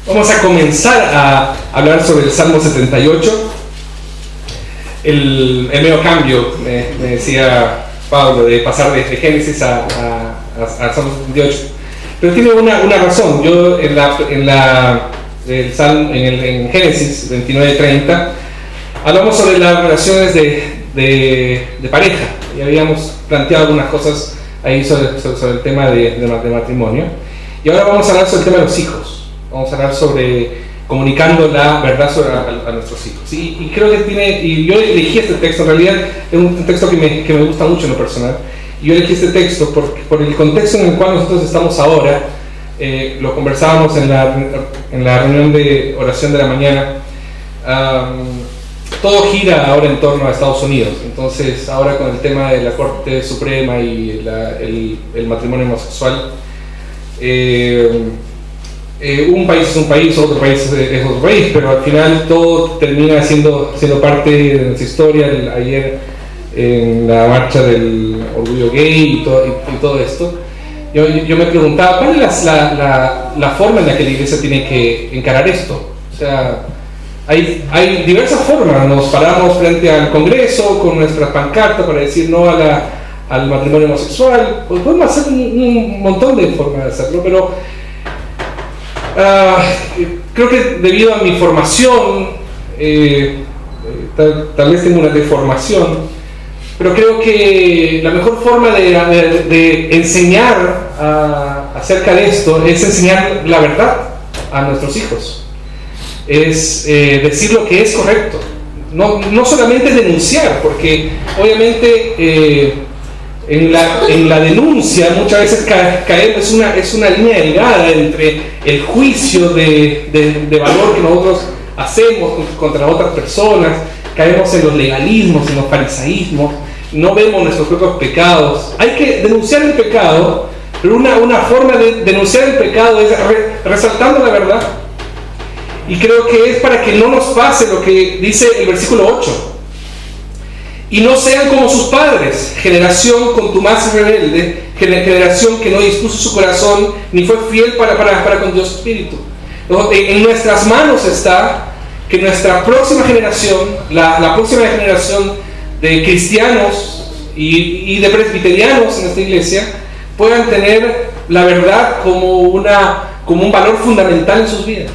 Vamos a comenzar a hablar sobre el Salmo 78. El medio cambio, me decía Pablo, de pasar de Génesis a Salmo 78. Pero tiene una razón. Yo en Génesis 29:30 hablamos sobre las relaciones de pareja y habíamos planteado algunas cosas ahí sobre el tema de matrimonio. Y ahora vamos a hablar sobre el tema de los hijos. Vamos a hablar sobre comunicando la verdad a nuestros hijos. Y creo que y yo elegí este texto, en realidad es un texto que me gusta mucho en lo personal. Y yo elegí este texto por el contexto en el cual nosotros estamos ahora. Lo conversábamos en la reunión de oración de la mañana. Todo gira ahora en torno a Estados Unidos. Entonces, ahora con el tema de la Corte Suprema y el matrimonio homosexual, un país es un país, otro país es otro país, pero al final todo termina siendo parte de nuestra historia. Ayer en la marcha del orgullo gay y todo esto, yo me preguntaba cuál es la forma en la que la iglesia tiene que encarar esto. O sea, hay diversas formas. Nos paramos frente al Congreso con nuestras pancartas para decir no al matrimonio homosexual. Podemos hacer un montón de formas de hacerlo, pero creo que debido a mi formación, tal vez tengo una deformación, pero creo que la mejor forma de enseñar acerca de esto es enseñar la verdad a nuestros hijos. Es decir lo que es correcto, no solamente denunciar, porque obviamente en la denuncia muchas veces caemos, es una línea delgada entre el juicio de valor que nosotros hacemos contra otras personas. Caemos en los legalismos, en los farisaísmos, no vemos nuestros propios pecados. Hay que denunciar el pecado, pero una forma de denunciar el pecado es resaltando la verdad. Y creo que es para que no nos pase lo que dice el versículo 8. Y no sean como sus padres, generación contumaz y rebelde, generación que no dispuso su corazón ni fue fiel para con Dios Espíritu. En nuestras manos está que nuestra próxima generación, la próxima generación de cristianos y de presbiterianos en esta iglesia, puedan tener la verdad como un valor fundamental en sus vidas.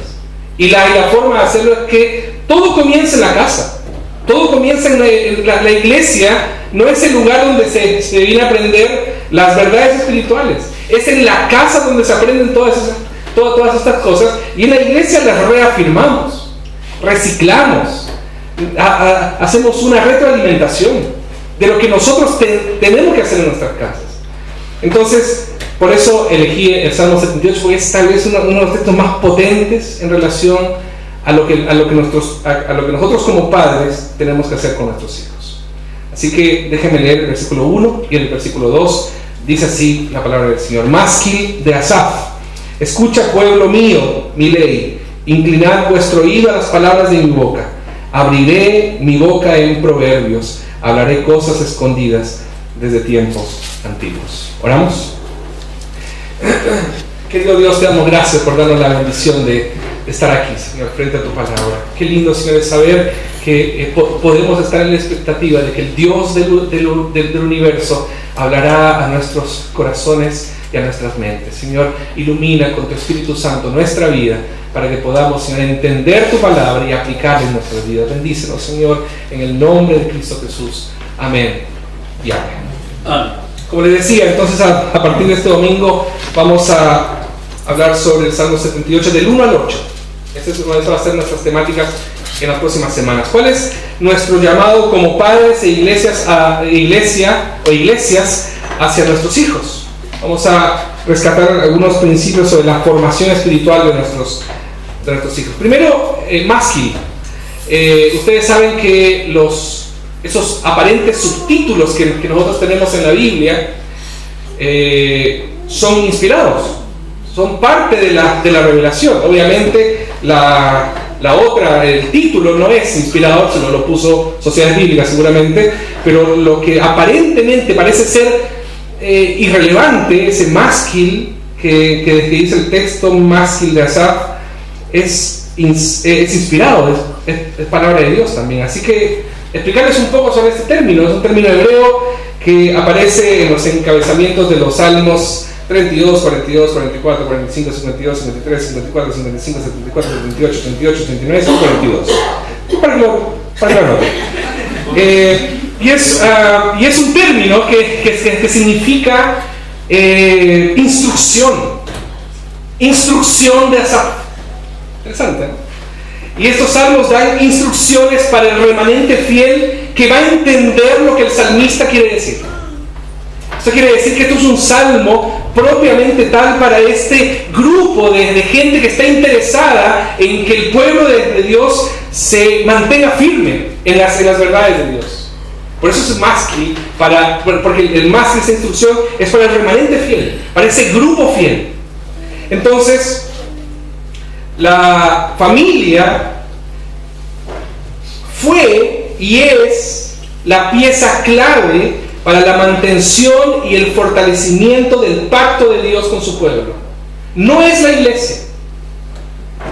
Y la forma de hacerlo es que todo comienza en la casa. Todo comienza en la iglesia. No es el lugar donde se viene a aprender las verdades espirituales. Es en la casa donde se aprenden todas estas cosas. Y en la iglesia las reafirmamos, reciclamos, hacemos una retroalimentación de lo que nosotros tenemos que hacer en nuestras casas. Entonces, por eso elegí el Salmo 78, porque es tal vez uno de los textos más potentes en relación a lo que nosotros como padres tenemos que hacer con nuestros hijos. Así que déjenme leer el versículo 1 y el versículo 2. Dice así la palabra del Señor: Másquil de Asaf, escucha, pueblo mío, mi ley, inclinad vuestro oído a las palabras de mi boca. Abriré mi boca en proverbios, hablaré cosas escondidas desde tiempos antiguos. ¿Oramos? Querido Dios, te damos gracias por darnos la bendición de estar aquí, Señor, frente a tu palabra. Qué lindo, Señor, es saber que podemos estar en la expectativa de que el Dios del universo hablará a nuestros corazones y a nuestras mentes. Señor, ilumina con tu Espíritu Santo nuestra vida para que podamos, Señor, entender tu palabra y aplicarla en nuestra vida. Bendícenos, Señor, en el nombre de Cristo Jesús. Amén y amén. Amén. Como les decía, entonces a partir de este domingo vamos a hablar sobre el Salmo 78 del 1 al 8. Esa va a ser nuestras temáticas en las próximas semanas. ¿Cuál es nuestro llamado como padres e iglesias hacia nuestros hijos? Vamos a rescatar algunos principios sobre la formación espiritual de nuestros hijos. Primero, másquil. Ustedes saben que esos aparentes subtítulos que nosotros tenemos en la Biblia son inspirados, son parte de la revelación. Obviamente el título no es inspirador, se lo puso Sociedades Bíblicas seguramente, pero lo que aparentemente parece ser irrelevante, ese másquil que dice el texto, másquil de Asaf, es inspirado, es palabra de Dios también. Así que explicarles un poco sobre este término. Es un término hebreo que aparece en los encabezamientos de los Salmos 32, 42, 44, 45, 52, 53, 54, 55, 74, 78, 38, 39 y 42. Para que lo noten. Y es un término que significa instrucción de Asaf. Interesante, ¿no? Y estos salmos dan instrucciones para el remanente fiel que va a entender lo que el salmista quiere decir. Esto quiere decir que esto es un salmo propiamente tal para este grupo de gente que está interesada en que el pueblo de Dios se mantenga firme en las verdades de Dios. Por eso es mástil, porque el mástil, esta instrucción, es para el remanente fiel, para ese grupo fiel. Entonces, la familia fue y es la pieza clave para la mantención y el fortalecimiento del pacto de Dios con su pueblo. No es la iglesia,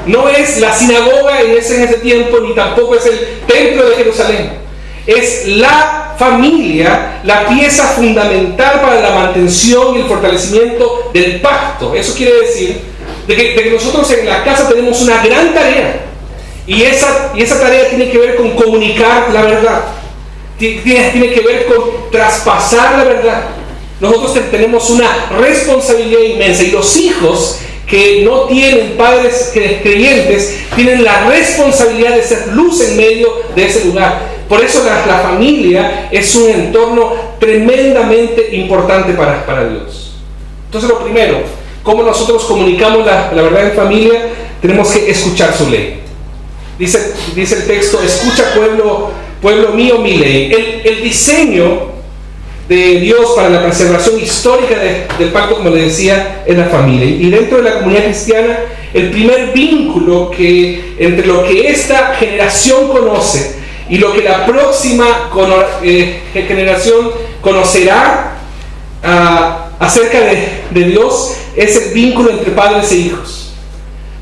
no es la sinagoga en ese tiempo, ni tampoco es el templo de Jerusalén. Es la familia, la pieza fundamental para la mantención y el fortalecimiento del pacto. Eso quiere decir de que nosotros en la casa tenemos una gran tarea, y esa tarea tiene que ver con comunicar la verdad, tiene que ver con traspasar la verdad. Nosotros tenemos una responsabilidad inmensa, y los hijos que no tienen padres creyentes tienen la responsabilidad de ser luz en medio de ese lugar. Por eso la familia es un entorno tremendamente importante para Dios. Entonces, lo primero, ¿cómo nosotros comunicamos la verdad en familia? Tenemos que escuchar su ley. Dice el texto: escucha, pueblo mío, mi ley. El diseño de Dios para la preservación histórica del pacto, como les decía, es la familia. Y dentro de la comunidad cristiana, el primer vínculo entre lo que esta generación conoce y lo que la próxima generación conocerá acerca de Dios es el vínculo entre padres e hijos.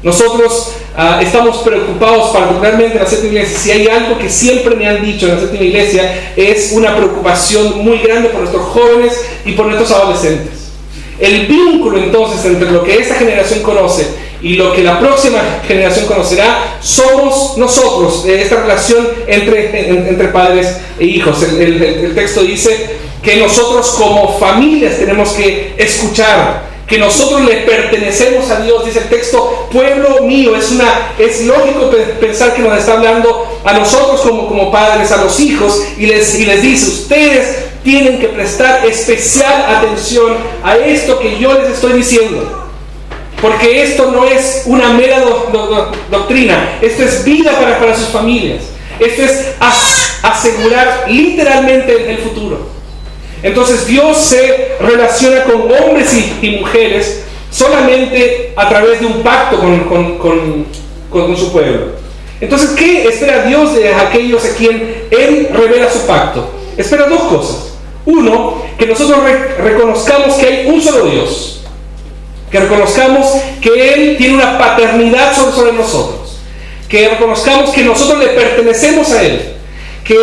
Nosotros estamos preocupados, particularmente en la séptima iglesia. Si hay algo que siempre me han dicho en la séptima iglesia, es una preocupación muy grande por nuestros jóvenes y por nuestros adolescentes. El vínculo entonces entre lo que esta generación conoce y lo que la próxima generación conocerá somos nosotros, esta relación entre padres e hijos. El texto dice que nosotros como familias tenemos que escuchar, que nosotros le pertenecemos a Dios. Dice el texto, pueblo mío. Es lógico pensar que nos está hablando a nosotros como padres, a los hijos, y les dice: ustedes tienen que prestar especial atención a esto que yo les estoy diciendo, porque esto no es una mera doctrina, esto es vida para sus familias, esto es asegurar literalmente el futuro. Entonces Dios se relaciona con hombres y mujeres solamente a través de un pacto con su pueblo. Entonces, ¿qué espera Dios de aquellos a quien Él revela su pacto? Espera dos cosas. Uno, que nosotros reconozcamos que hay un solo Dios, que reconozcamos que Él tiene una paternidad sobre nosotros, que reconozcamos que nosotros le pertenecemos a Él, que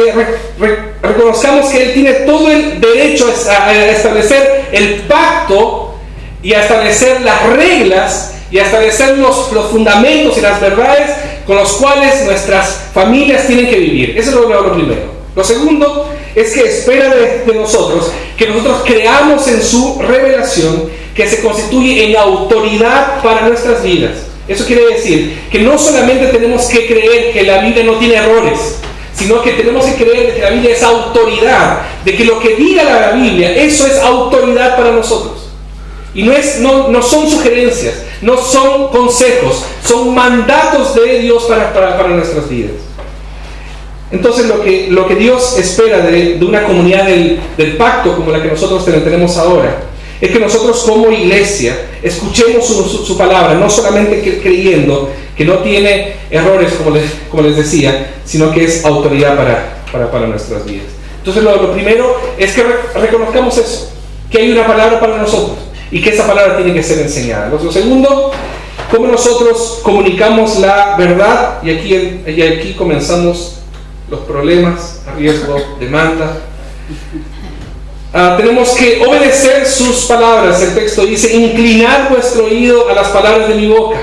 reconozcamos que Él tiene todo el derecho a establecer el pacto y a establecer las reglas y a establecer los fundamentos y las verdades con los cuales nuestras familias tienen que vivir. Eso es lo primero. Lo segundo es que espera de nosotros que nosotros creamos en su revelación, que se constituye en autoridad para nuestras vidas. Eso quiere decir que no solamente tenemos que creer que la Biblia no tiene errores, sino que tenemos que creer que la Biblia es autoridad, de que lo que diga la Biblia, eso es autoridad para nosotros. Y no son sugerencias, no son consejos, son mandatos de Dios para nuestras vidas. Entonces lo que Dios espera de una comunidad del pacto como la que nosotros tenemos ahora, es que nosotros como iglesia escuchemos su palabra, no solamente creyendo que no tiene errores, como les decía, sino que es autoridad para nuestras vidas. Entonces lo primero es que reconozcamos eso, que hay una palabra para nosotros y que esa palabra tiene que ser enseñada. Lo segundo cómo nosotros comunicamos la verdad, y aquí comenzamos los problemas, riesgo, demanda. Tenemos que obedecer sus palabras. El texto dice: inclinad vuestro oído a las palabras de mi boca.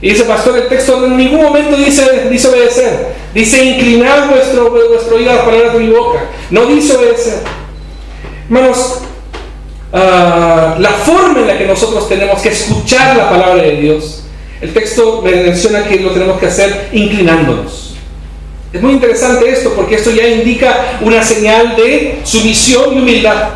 Y dice, pastor, el texto en ningún momento dice obedecer. Dice: inclinad vuestro oído a las palabras de mi boca. No dice obedecer. Hermanos, la forma en la que nosotros tenemos que escuchar la palabra de Dios, el texto menciona que lo tenemos que hacer inclinándonos. Es muy interesante esto, porque esto ya indica una señal de sumisión y humildad.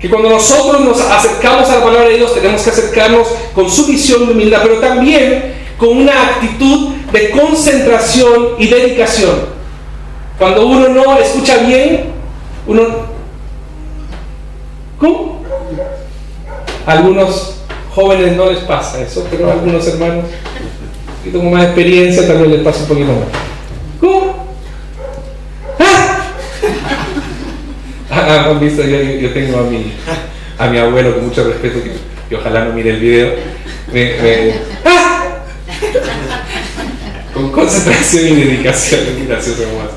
Que cuando nosotros nos acercamos a la palabra de Dios, tenemos que acercarnos con sumisión y humildad, pero también con una actitud de concentración y dedicación. Cuando uno no escucha bien, ¿cómo? A algunos jóvenes no les pasa eso, pero a algunos hermanos, un poquito con más experiencia, tal vez les pasa un poquito más. ¿Cómo? Han visto, yo tengo a mi abuelo, con mucho respeto, que ojalá no mire el video, con concentración y dedicación. Gracioso más.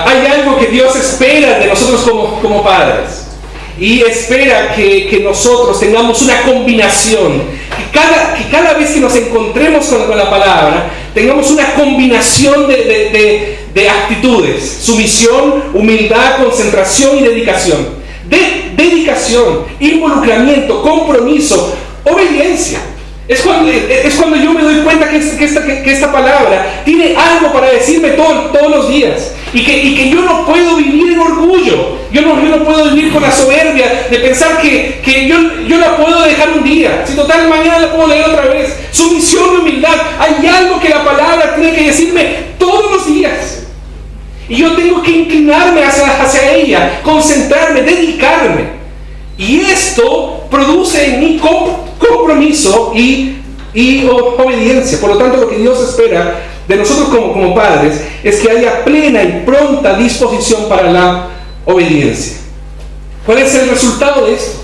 Hay algo que Dios espera de nosotros como padres, y espera que nosotros tengamos una combinación, que cada vez que nos encontremos con la palabra, tengamos una combinación de actitudes: sumisión, humildad, concentración y dedicación. Dedicación, involucramiento, compromiso, obediencia. Es cuando yo me doy cuenta que esta palabra tiene algo para decirme todos los días, y que yo no puedo vivir en orgullo, yo no puedo vivir con la soberbia de pensar que yo la puedo dejar un día, si total mañana la puedo leer otra vez. Sumisión y humildad, hay algo que la palabra tiene que decirme todos los días, y yo tengo que inclinarme hacia ella, concentrarme, dedicarme, y esto produce en mí compromiso y obediencia. Por lo tanto, lo que Dios espera de nosotros como padres es que haya plena y pronta disposición para la obediencia. ¿Cuál es el resultado de esto?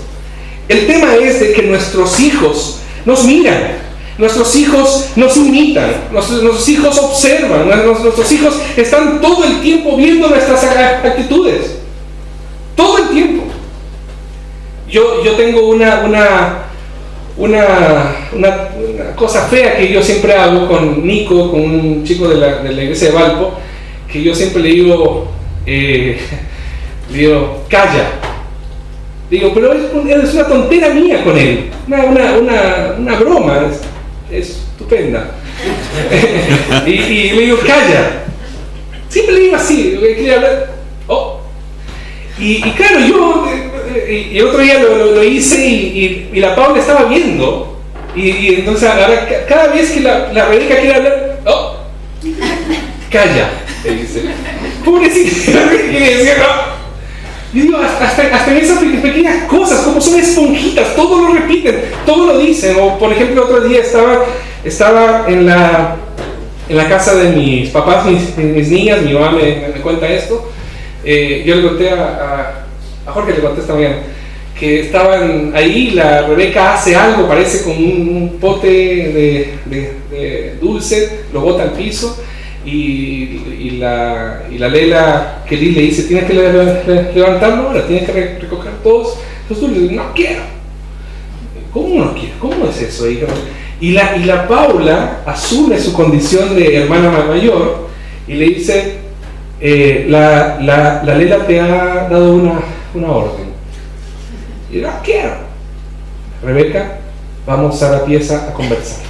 El tema es de que nuestros hijos nos miran, nuestros hijos nos imitan, nuestros hijos observan, nuestros hijos están todo el tiempo viendo nuestras actitudes, todo el tiempo. Yo tengo una cosa fea que yo siempre hago con Nico, con un chico de la iglesia de Valpo, que yo siempre le digo, calla. Digo, pero es una tontera mía con él, una broma, es estupenda. y le digo, calla. Siempre le digo así, quería hablar. Oh. Y claro, y el otro día lo hice, y la Paula estaba viendo, y entonces ahora cada vez que la Rebeca quiere hablar, oh, calla, le dice, pobrecita, quiere decir, no. Yo digo, hasta en esas pequeñas cosas, como son esponjitas, todo lo repiten, todo lo dicen. O por ejemplo, otro día estaba en la casa de mis papás, mis niñas, mi mamá me cuenta esto. Yo le conté a Jorge, le conté esta mañana, que estaban ahí, la Rebeca hace algo, parece con un pote de dulce, lo bota al piso, y la Lela Kelly le dice, tienes que levantarlo ahora, tienes que recoger todos los dulces. No quiero. ¿Cómo no quiero? ¿Cómo es eso, hija? Y la Paula asume su condición de hermana mayor y le dice, la Lela te ha dado una orden. Y no quiero. Rebeca, vamos a la pieza a conversar.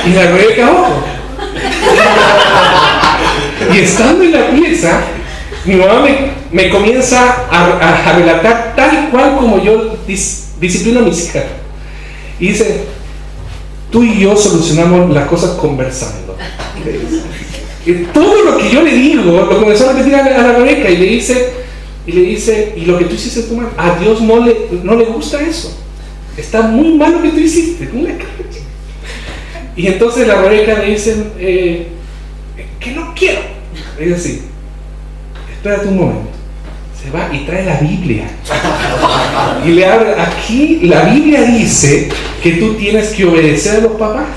Y la Rebeca, ojo. Y estando en la pieza, mi mamá me comienza a relatar tal cual como yo disciplino a mis hijas. Y dice, tú y yo solucionamos las cosas conversando. Y todo lo que yo le digo lo comenzó a repetir a la Rebeca, y le dice, y lo que tú hiciste tu madre, a Dios no le gusta eso. Está muy mal lo que tú hiciste. Y entonces la Rebeca le dice, que no quiero. Le dice así, espérate un momento. se va y trae la Biblia. Y le abre, aquí la Biblia dice que tú tienes que obedecer a los papás.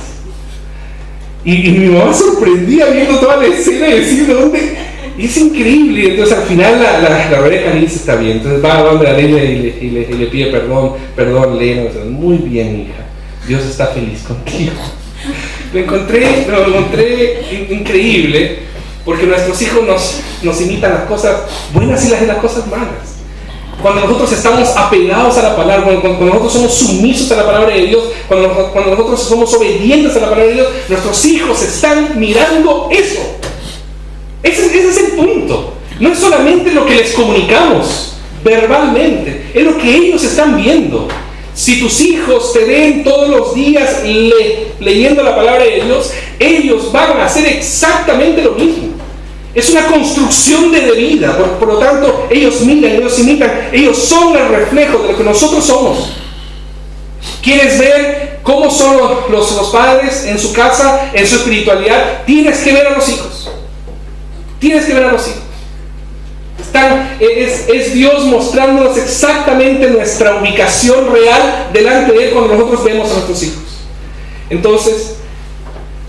Y mi mamá sorprendía viendo toda la escena y decir, ¿de dónde? Y es increíble. Entonces al final la Rebeca le dice, está bien. Entonces va a donde la Lena y le pide perdón, Lena. Muy bien, hija. Dios está feliz contigo. Lo encontré increíble, porque nuestros hijos nos imitan las cosas buenas y las cosas malas. Cuando nosotros estamos apegados a la palabra, cuando nosotros somos sumisos a la palabra de Dios, cuando nosotros somos obedientes a la palabra de Dios, nuestros hijos están mirando eso. Ese es el punto. No es solamente lo que les comunicamos verbalmente, es lo que ellos están viendo. Si tus hijos te ven todos los días leyendo la palabra de Dios, ellos van a hacer exactamente lo mismo. Es una construcción de vida. Por lo tanto, ellos miran, ellos imitan, ellos son el reflejo de lo que nosotros somos. ¿Quieres ver cómo son los padres en su casa, en su espiritualidad? Tienes que ver a los hijos. Tienes que ver a los hijos. Es Dios mostrándonos exactamente nuestra ubicación real delante de Él cuando nosotros vemos a nuestros hijos. Entonces,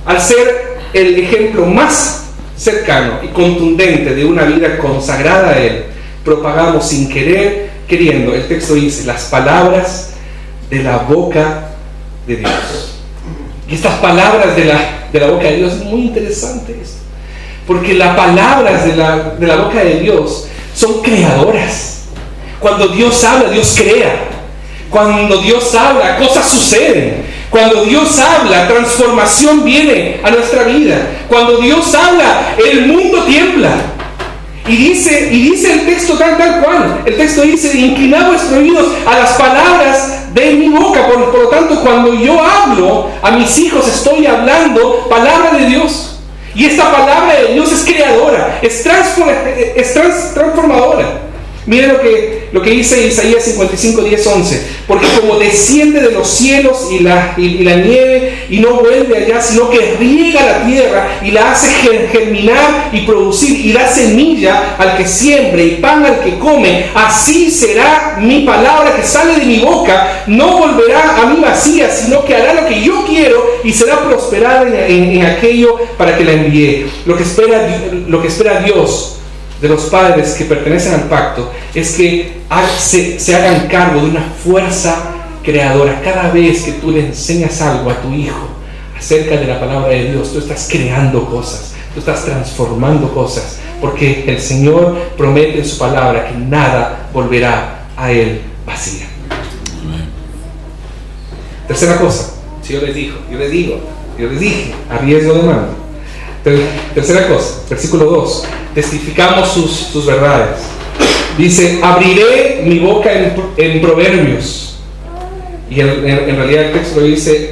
al ser el ejemplo más cercano y contundente de una vida consagrada a Él, propagamos sin querer, queriendo, el texto dice, las palabras de la boca de Dios. Y estas palabras de la boca de Dios, es muy interesante esto, porque las palabras de la boca de Dios son creadoras. Cuando Dios habla, Dios crea. Cuando Dios habla, cosas suceden. Cuando Dios habla, transformación viene a nuestra vida. Cuando Dios habla, el mundo tiembla. Y dice el texto tal cual. El texto dice, inclinad vuestros oídos a las palabras de mi boca. Por lo tanto, cuando yo hablo a mis hijos, estoy hablando palabra de Dios. Y esta palabra de Dios es creadora, es transformadora. Miren lo que dice Isaías 55, 10, 11. Porque como desciende de los cielos y la nieve y no vuelve allá, sino que riega la tierra y la hace germinar y producir y da semilla al que siembre y pan al que come, así será mi palabra que sale de mi boca. No volverá a mí vacía, sino que hará lo que yo quiero y será prosperada en aquello para que la envíe. Lo que espera Dios de los padres que pertenecen al pacto es que se hagan cargo de una fuerza creadora. Cada vez que tú le enseñas algo a tu hijo acerca de la palabra de Dios, tú estás creando cosas, tú estás transformando cosas, porque el Señor promete en su palabra que nada volverá a Él vacía. Tercera cosa, si yo les dije, a riesgo de mando. Tercera cosa, versículo 2, testificamos sus verdades. Dice, abriré mi boca en proverbios. Y en realidad el texto dice,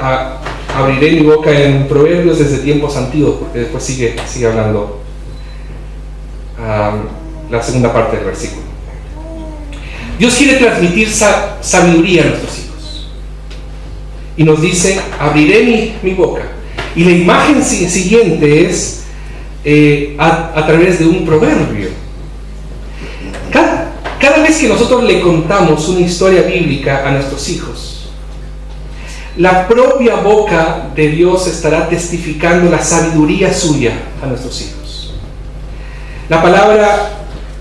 abriré mi boca en proverbios desde tiempos antiguos, porque después sigue hablando la segunda parte del versículo. Dios quiere transmitir sabiduría a nuestros hijos. Y nos dice, abriré mi boca. Y la imagen siguiente es a través de un proverbio. Cada vez que nosotros le contamos una historia bíblica a nuestros hijos, la propia boca de Dios estará testificando la sabiduría suya a nuestros hijos. La palabra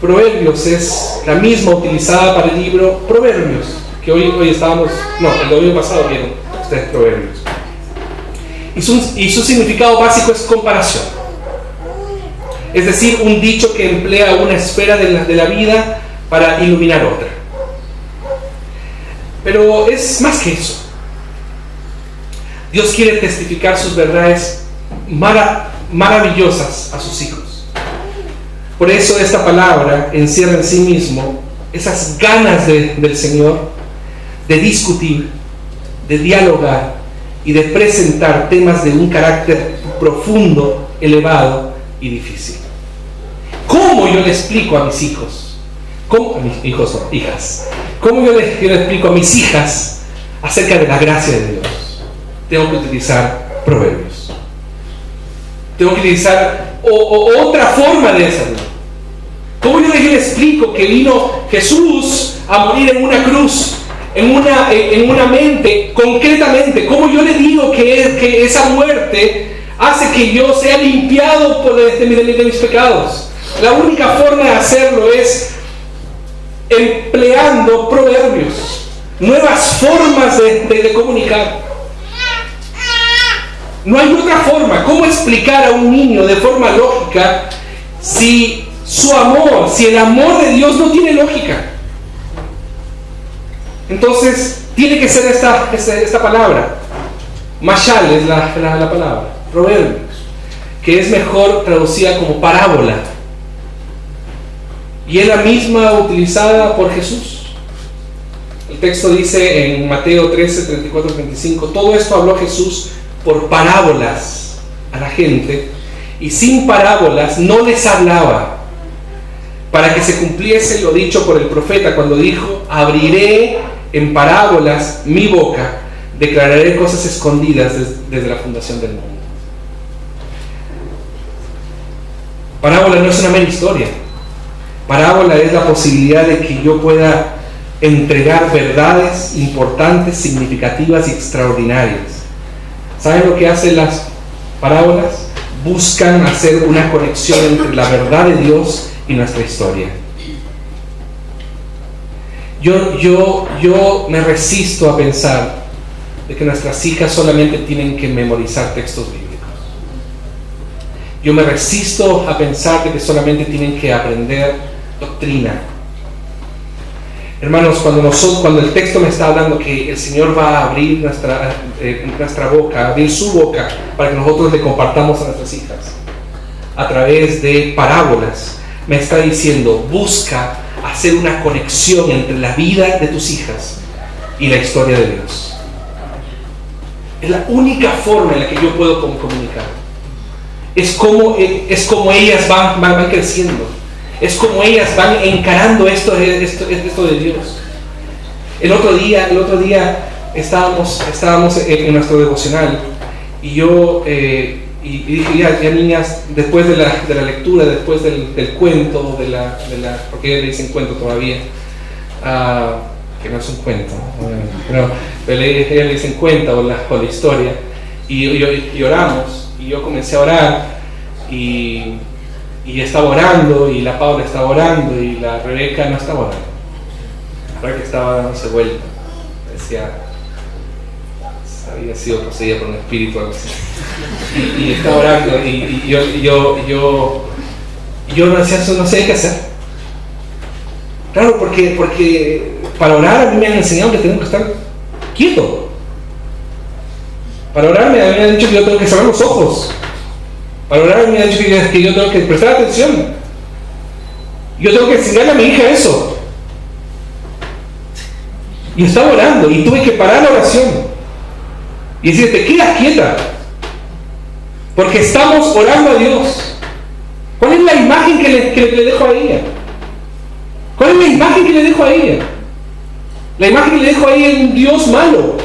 proverbios es la misma utilizada para el libro Proverbios, que hoy estábamos, el domingo pasado vieron ustedes Proverbios. Y su significado básico es comparación. Es decir, un dicho que emplea una esfera de la vida para iluminar otra. Pero es más que eso. Dios quiere testificar sus verdades maravillosas a sus hijos. Por eso esta palabra encierra en sí mismo esas ganas del Señor de discutir, de dialogar y de presentar temas de un carácter profundo, elevado y difícil. ¿Cómo yo le explico a mis hijos? ¿Cómo a mis hijos o hijas? ¿Cómo yo le explico a mis hijas acerca de la gracia de Dios? Tengo que utilizar proverbios. Tengo que utilizar otra forma de hacerlo. ¿Cómo yo les le explico que vino Jesús a morir en una cruz, en una mente, concretamente? ¿Cómo yo le digo que esa muerte hace que yo sea limpiado de mis pecados? La única forma de hacerlo es empleando proverbios, nuevas formas de comunicar. No hay otra forma. ¿Cómo explicar a un niño de forma lógica si el amor de Dios no tiene lógica? Entonces, tiene que ser esta palabra. Mashal es la palabra, proverbios, que es mejor traducida como parábola. Y es la misma utilizada por Jesús. El texto dice en Mateo 13, 34, 35, todo esto habló Jesús por parábolas a la gente, y sin parábolas no les hablaba, para que se cumpliese lo dicho por el profeta cuando dijo: abriré en parábolas mi boca, declararé cosas escondidas desde la fundación del mundo. Parábola no es una mera historia. Parábola es la posibilidad de que yo pueda entregar verdades importantes, significativas y extraordinarias. ¿Saben lo que hacen las parábolas? Buscan hacer una conexión entre la verdad de Dios y nuestra historia. Yo me resisto a pensar de que nuestras hijas solamente tienen que memorizar textos bíblicos. Yo me resisto a pensar de que solamente tienen que aprender doctrina. Hermanos, cuando el texto me está hablando que el Señor va a abrir nuestra boca, abrir su boca para que nosotros le compartamos a nuestras hijas a través de parábolas, me está diciendo: busca hacer una conexión entre la vida de tus hijas y la historia de Dios. Es la única forma en la que yo puedo comunicar. Es como ellas van creciendo. Es como ellas van encarando esto de Dios. El otro día estábamos en nuestro devocional y yo y dije, ya niñas, después de la lectura, después del cuento, porque ellas le dicen cuento todavía, que no es un cuento, ¿no? pero ellas le dicen cuento o la historia, y oramos, y yo comencé a orar, y estaba orando, y la Paula estaba orando, y la Rebeca no estaba orando. La Rebeca estaba dándose vuelta. Decía, había sido poseída por un espíritu o algo así. Y estaba orando, y yo no sé qué hacer. Claro, porque para orar a mí me han enseñado que tengo que estar quieto. Para orar me han dicho que yo tengo que cerrar los ojos. Para orar me ha dicho que yo tengo que prestar atención. Yo tengo que enseñarle a mi hija eso. Y estaba orando y tuve que parar la oración y decir: te quedas quieta, porque estamos orando a Dios. ¿Cuál es la imagen que le dejo a ella? ¿Cuál es la imagen que le dejo a ella? La imagen que le dejo a ella es un Dios malo,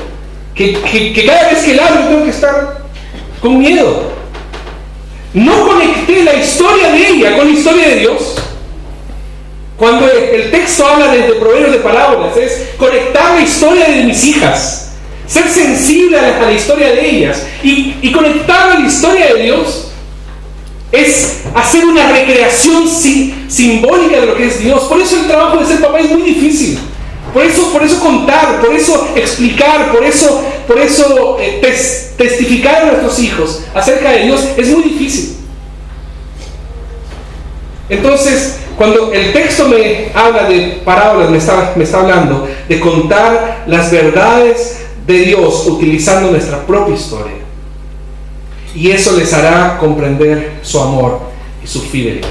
que cada vez que la hablo tengo que estar con miedo. No conecté la historia de ella con la historia de Dios. Cuando el texto habla de proverbios, de parábolas, es conectar la historia de mis hijas, ser sensible a la historia de ellas, y conectar a la historia de Dios es hacer una recreación simbólica de lo que es Dios. Por eso el trabajo de ser papá es muy difícil. Por eso contar, por eso explicar, por eso testificar a nuestros hijos acerca de Dios es muy difícil. Entonces, cuando el texto me habla de parábolas, me está hablando de contar las verdades de Dios utilizando nuestra propia historia. Y eso les hará comprender su amor y su fidelidad.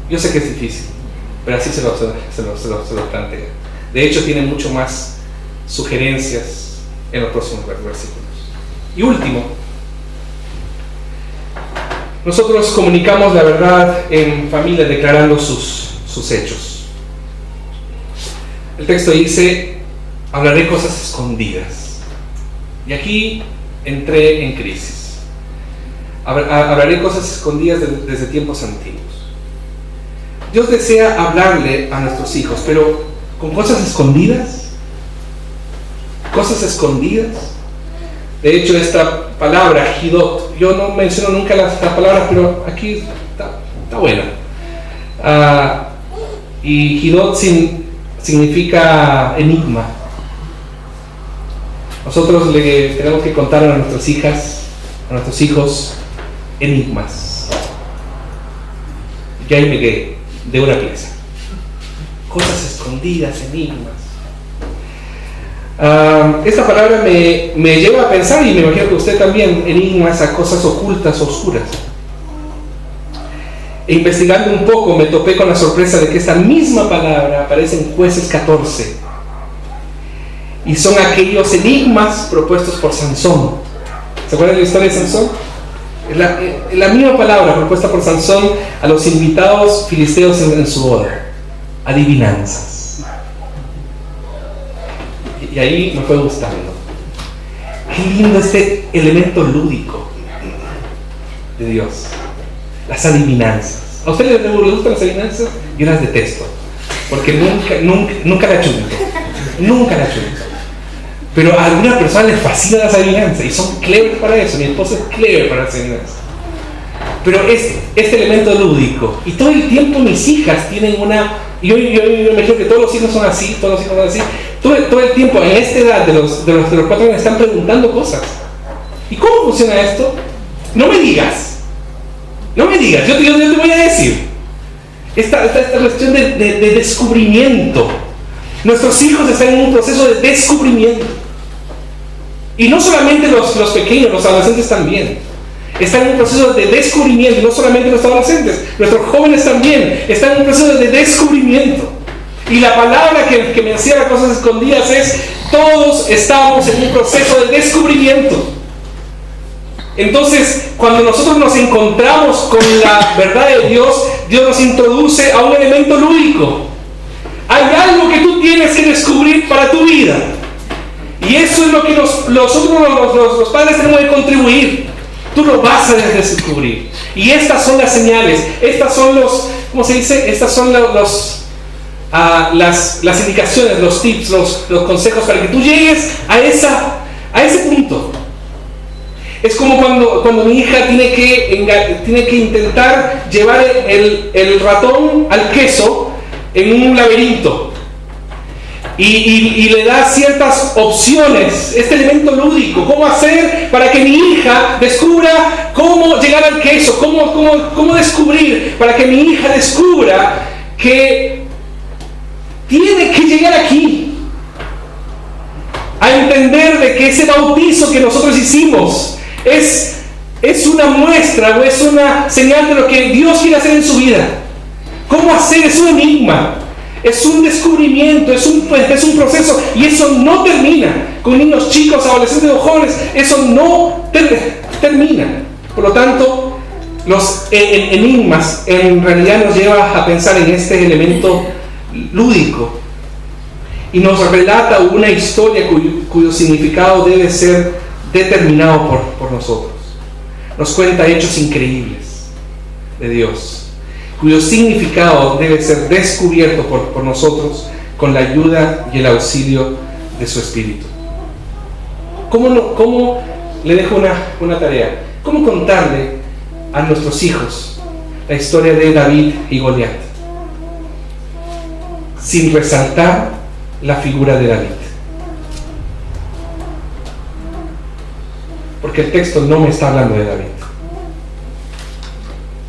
Yo sé que es difícil, pero así se lo plantea. De hecho, tiene mucho más sugerencias en los próximos versículos. Y último, nosotros comunicamos la verdad en familia declarando sus hechos. El texto dice: hablaré cosas escondidas. Y aquí entré en crisis. Hablaré cosas escondidas desde tiempos antiguos. Dios desea hablarle a nuestros hijos, pero con cosas escondidas. Cosas escondidas. De hecho, esta palabra, Hidot, yo no menciono nunca las palabras, pero aquí está buena. Y Hidot significa enigma. Nosotros le tenemos que contar a nuestras hijas, a nuestros hijos, enigmas. Ya llegué de una pieza. Cosas escondidas, enigmas. Esta palabra me lleva a pensar, y me imagino que usted también, enigmas, a cosas ocultas, oscuras. E investigando un poco me topé con la sorpresa de que esta misma palabra aparece en Jueces 14. Y son aquellos enigmas propuestos por Sansón. ¿Se acuerdan de la historia de Sansón? La misma palabra propuesta por Sansón a los invitados filisteos en su boda. Adivinanzas. Y ahí me fue gustando. Qué lindo este elemento lúdico de Dios. Las adivinanzas. ¿A ustedes les gustan las adivinanzas? Yo las detesto. Porque nunca la chunto. Nunca la chunto. Pero a alguna persona les fascinan las adivinanzas y son clever para eso. Mi esposa es clever para las adivinanzas. Pero este elemento lúdico, y todo el tiempo mis hijas tienen una... Yo me imagino que todos los hijos son así, todo el tiempo, en esta edad de los 4 años, están preguntando cosas. ¿Y cómo funciona esto? No me digas, yo te voy a decir. Esta cuestión de descubrimiento. Nuestros hijos están en un proceso de descubrimiento. Y no solamente los pequeños, los adolescentes también. Están en un proceso de descubrimiento, no solamente los adolescentes, nuestros jóvenes también están en un proceso de descubrimiento. Y la palabra que me encierra cosas escondidas es: todos estamos en un proceso de descubrimiento. Entonces, cuando nosotros nos encontramos con la verdad de Dios, Dios nos introduce a un elemento lúdico. Hay algo que tú tienes que descubrir para tu vida. Y eso es lo que nosotros los padres tenemos que contribuir. Tú lo vas a descubrir. Y estas son las señales. Estas son ¿cómo se dice? Estas son las indicaciones, los tips, los consejos para que tú llegues a ese punto. Es como cuando mi hija tiene que intentar llevar el ratón al queso en un laberinto. Y le da ciertas opciones, este elemento lúdico, cómo hacer para que mi hija descubra cómo llegar al queso, cómo descubrir, para que mi hija descubra que tiene que llegar aquí, a entender de que ese bautizo que nosotros hicimos es una muestra o es una señal de lo que Dios quiere hacer en su vida. ¿Cómo hacer? Es un enigma. Es un descubrimiento, es un proceso, y eso no termina con niños chicos, adolescentes o jóvenes. Eso no termina. Por lo tanto, los enigmas en realidad nos lleva a pensar en este elemento lúdico y nos relata una historia cuyo significado debe ser determinado por nosotros. Nos cuenta hechos increíbles de Dios, cuyo significado debe ser descubierto por nosotros con la ayuda y el auxilio de su Espíritu. ¿Cómo le dejo una tarea? ¿Cómo contarle a nuestros hijos la historia de David y Goliat sin resaltar la figura de David? Porque el texto no me está hablando de David.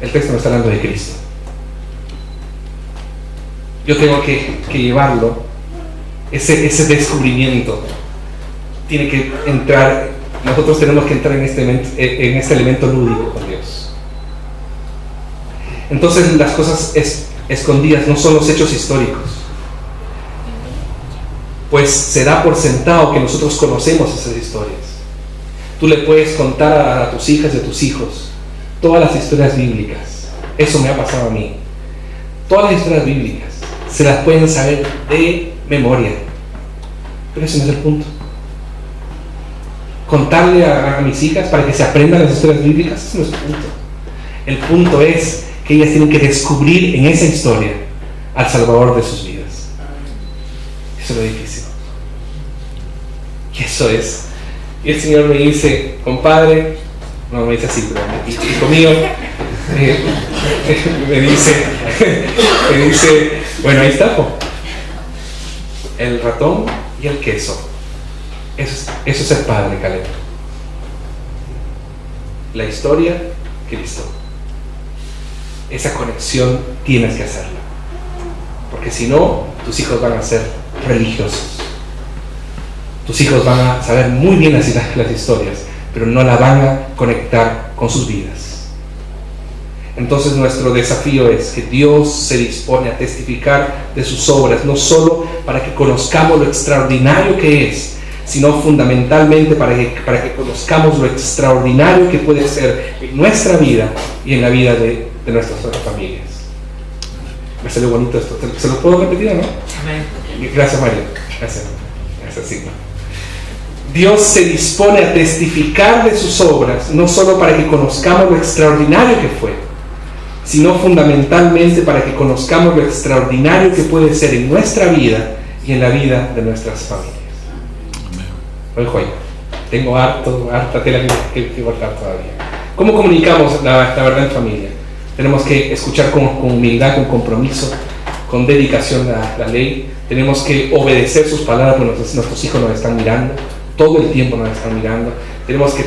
El texto me está hablando de Cristo. Yo tengo que llevarlo, ese descubrimiento tiene que entrar, nosotros tenemos que entrar en este elemento lúdico con Dios. Entonces las cosas escondidas no son los hechos históricos, pues se da por sentado que nosotros conocemos esas historias. Tú le puedes contar a tus hijas y a tus hijos todas las historias bíblicas. Eso me ha pasado a mí. Todas las historias bíblicas se las pueden saber de memoria, pero ese no es el punto. Contarle a mis hijas para que se aprendan las historias bíblicas, ese no es el punto. El punto es que ellas tienen que descubrir en esa historia al Salvador de sus vidas. Eso es lo difícil. Y eso es. Y el Señor me dice, compadre, no me dice así, pero hijo mío, me dice, bueno, ahí está, el ratón y el queso. Eso es ser padre, Caleb. La historia, Cristo. Esa conexión tienes que hacerla, porque si no, tus hijos van a ser religiosos. Tus hijos van a saber muy bien las historias, pero no la van a conectar con sus vidas. Entonces nuestro desafío es que Dios se dispone a testificar de sus obras, no solo para que conozcamos lo extraordinario que es, sino fundamentalmente para que conozcamos lo extraordinario que puede ser en nuestra vida y en la vida de nuestras otras familias. Me salió bonito esto. ¿Se lo puedo repetir o no? Amén. Gracias, María. Gracias, Sigma. Dios se dispone a testificar de sus obras, no solo para que conozcamos lo extraordinario que fue, sino fundamentalmente para que conozcamos lo extraordinario que puede ser en nuestra vida y en la vida de nuestras familias. Ojo ahí, tengo harta tela que cortar todavía. ¿Cómo comunicamos la verdad en familia? Tenemos que escuchar con humildad, con compromiso, con dedicación a la ley. Tenemos que obedecer sus palabras, porque nuestros hijos nos están mirando, todo el tiempo nos están mirando. Tenemos que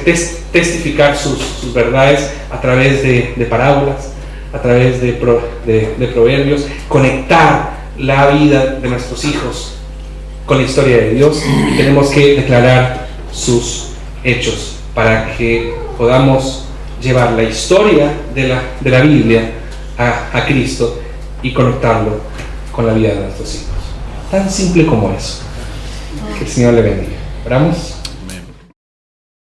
testificar sus verdades a través de parábolas, a través de proverbios, conectar la vida de nuestros hijos con la historia de Dios, y tenemos que declarar sus hechos para que podamos llevar la historia de la Biblia a Cristo y conectarlo con la vida de nuestros hijos. Tan simple como eso. Que el Señor le bendiga. ¿Oramos?